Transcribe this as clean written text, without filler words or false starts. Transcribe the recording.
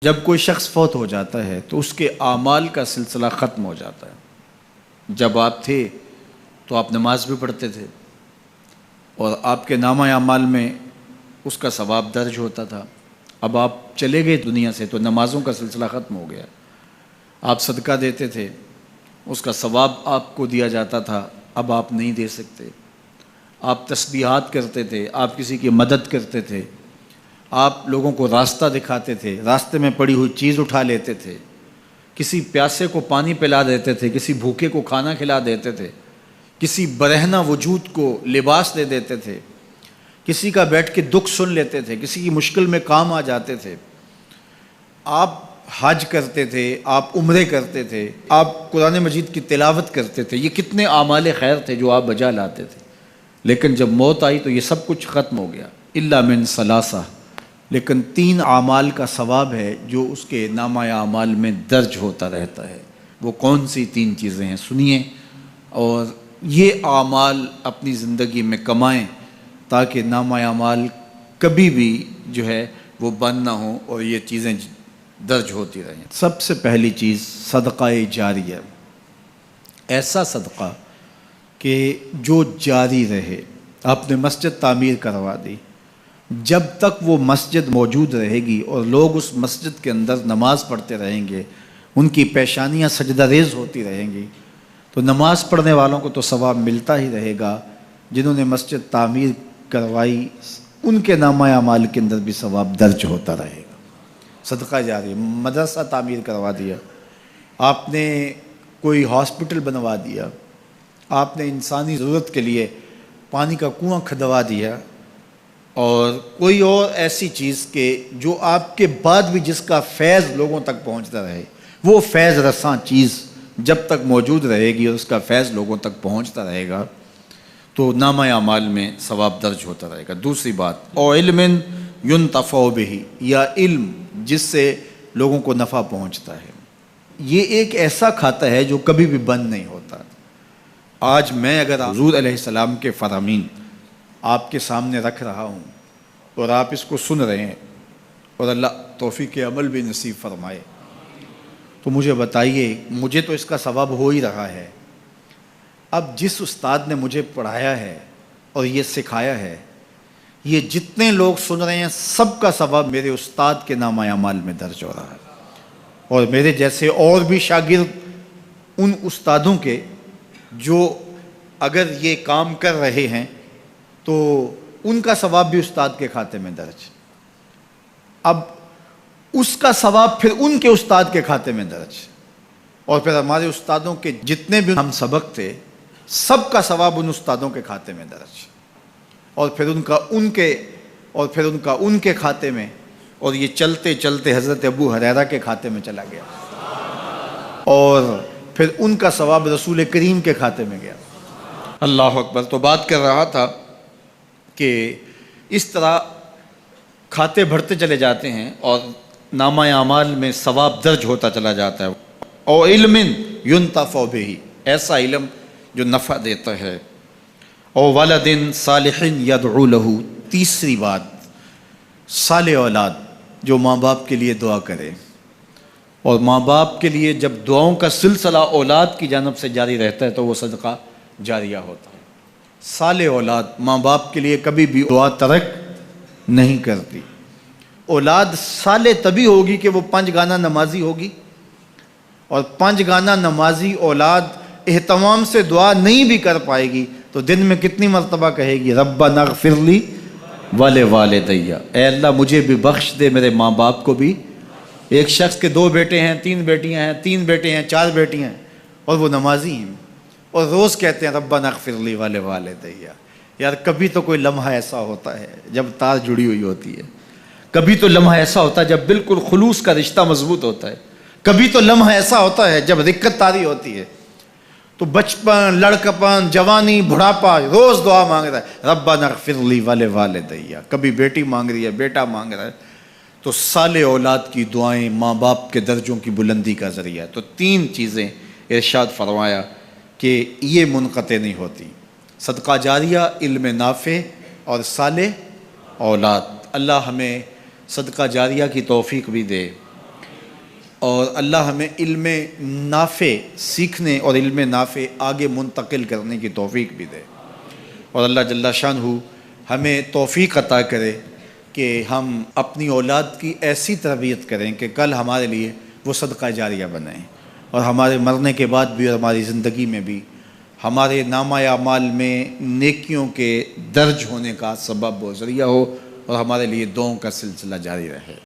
जब कोई शख्स फौत हो जाता है तो उसके आमाल का सिलसिला ख़त्म हो जाता है। जब आप थे तो आप नमाज भी पढ़ते थे और आपके नामा आमाल में उसका सवाब दर्ज होता था। अब आप चले गए दुनिया से तो नमाज़ों का सिलसिला ख़त्म हो गया। आप सदका देते थे, उसका सवाब आपको दिया जाता था, अब आप नहीं दे सकते। आप तस्बीहात करते थे, आप किसी की मदद करते थे, आप लोगों को रास्ता दिखाते थे, रास्ते में पड़ी हुई चीज़ उठा लेते थे, किसी प्यासे को पानी पिला देते थे, किसी भूखे को खाना खिला देते थे, किसी बरहना वजूद को लिबास दे देते थे, किसी का बैठ के दुख सुन लेते थे, किसी की मुश्किल में काम आ जाते थे। आप हज करते थे, आप उम्रे करते थे, आप कुरान मजीद की तिलावत करते थे। ये कितने आमाल खैर थे जो आप बजा लाते थे। लेकिन जब मौत आई तो ये सब कुछ ख़त्म हो गया। इल्ला मिन सलासा, लेकिन 3 आमाल का सवाब है जो उसके नामा आमाल में दर्ज होता रहता है। वो कौन सी 3 चीज़ें हैं, सुनिए और ये आमाल अपनी ज़िंदगी में कमाएं ताकि नामा आमाल कभी भी जो है वो बंद ना हो और ये चीज़ें दर्ज होती रहें। सबसे पहली चीज़ सदक़ा जारिया, ऐसा सदक़ा कि जो जारी रहे। आपने मस्जिद तामीर करवा दी, जब तक वो मस्जिद मौजूद रहेगी और लोग उस मस्जिद के अंदर नमाज़ पढ़ते रहेंगे, उनकी पेशानियाँ सजदारेज़ होती रहेंगी, तो नमाज़ पढ़ने वालों को तो सवाब मिलता ही रहेगा। जिन्होंने मस्जिद तामीर करवाई उनके नामा अमाल के अंदर भी सवाब दर्ज होता रहेगा। सदका जारी, मदरसा तामीर करवा दिया आपने, कोई हॉस्पिटल बनवा दिया आपने, इंसानी ज़रूरत के लिए पानी का कुआं खदवा दिया, और कोई और ऐसी चीज़ के जो आपके बाद भी जिसका फैज़ लोगों तक पहुंचता रहे, वो फैज़ रसां चीज़ जब तक मौजूद रहेगी और उसका फैज़ लोगों तक पहुंचता रहेगा तो नामा अमाल में सवाब दर्ज होता रहेगा। दूसरी बात, और इल्मिन युनतफ़अ बिही, या इल्म जिससे लोगों को नफ़ा पहुंचता है। ये एक ऐसा खाता है जो कभी भी बंद नहीं होता। आज मैं अगर हुज़ूर अलैहिस्सलाम के फ़रामीन आपके सामने रख रहा हूँ और आप इसको सुन रहे हैं और अल्लाह तौफ़ीक़ अमल भी नसीब फरमाए, तो मुझे बताइए, मुझे तो इसका सवाब हो ही रहा है। अब जिस उस्ताद ने मुझे पढ़ाया है और ये सिखाया है, ये जितने लोग सुन रहे हैं सबका सवाब मेरे उस्ताद के नामा अमाल में दर्ज हो रहा है, और मेरे जैसे और भी शागिर्द उन उस्तादों के जो अगर ये काम कर रहे हैं तो उनका सवाब भी उस्ताद के खाते में दर्ज। अब उसका सवाब फिर उनके उस्ताद के खाते में दर्ज, और फिर हमारे उस्तादों के जितने भी हम सबक थे सबका सवाब उन उस्तादों के खाते में दर्ज, और फिर उनका उनके खाते में, और ये चलते चलते हज़रत अबू हुरैरा के खाते में चला गया, और फिर उनका सवाब रसूल करीम के खाते में गया। अल्लाह अकबर। तो बात कर रहा था कि इस तरह खाते भरते चले जाते हैं और नामा अमाल में सवाब दर्ज होता चला जाता है। और इल्मिन युनतफ़अ बिही, ऐसा इल्म जो नफ़ा देता है। और वलदिन सालिहिन यदउ लहू, तीसरी बात, साले औलाद जो माँ बाप के लिए दुआ करे, और माँ बाप के लिए जब दुआओं का सिलसिला औलाद की जानब से जारी रहता है तो वो सदका जारिया होता है। साले औलाद माँ बाप के लिए कभी भी दुआ तर्क नहीं करती। औलाद साले तभी होगी कि वो 5 गाना नमाजी होगी, और 5 गाना नमाजी औलाद एहतमाम से दुआ नहीं भी कर पाएगी तो दिन में कितनी मरतबा कहेगी, रब्बना ग़फ़िरली वले वालिदैया, ऐ अल्लाह मुझे भी बख्श दे, मेरे माँ बाप को भी। एक शख्स के 2 बेटे हैं, 3 बेटियां हैं, 3 बेटे हैं, 4 बेटियां हैं, और वो नमाजी हैं और रोज़ कहते हैं रब्बना ग़फ़िरली वले वालिदैया। यार कभी तो कोई लम्हा ऐसा होता है जब तार जुड़ी हुई होती है, कभी तो लम्हा ऐसा होता है जब बिल्कुल खुलूस का रिश्ता मजबूत होता है, कभी तो लम्हा ऐसा होता है जब दिक्कत तारी होती है। तो बचपन, लड़कपन, जवानी, बुढ़ापा, रोज़ दुआ मांग रहा है रब्बना ग़फ़िरली वले वालिदैया। कभी बेटी मांग रही है, बेटा मांग रहा है। तो साले औलाद की दुआएं माँ बाप के दर्जों की बुलंदी का ज़रिया है। तो 3 चीज़ें इरशाद फरमाया कि ये मुनक़ते नहीं होती, सदका जारिया, इल्म नाफ़े और साले औलाद। अल्लाह हमें सदका जारिया की तौफ़ीक भी दे और अल्लाह हमें इल्म नाफ़े सीखने और इल्म नाफ़े आगे मुंतकिल करने की तौफ़ीक भी दे। और अल्लाह जल्ला शानहू हमें तौफ़ीक अता करे कि हम अपनी औलाद की ऐसी तरबियत करें कि कल हमारे लिए वो सदका जारिया बने और हमारे मरने के बाद भी और हमारी ज़िंदगी में भी हमारे नामा अमाल में नेकियों के दर्ज होने का सबब व ज़रिया हो और हमारे लिए दुआओं का सिलसिला जारी रहे।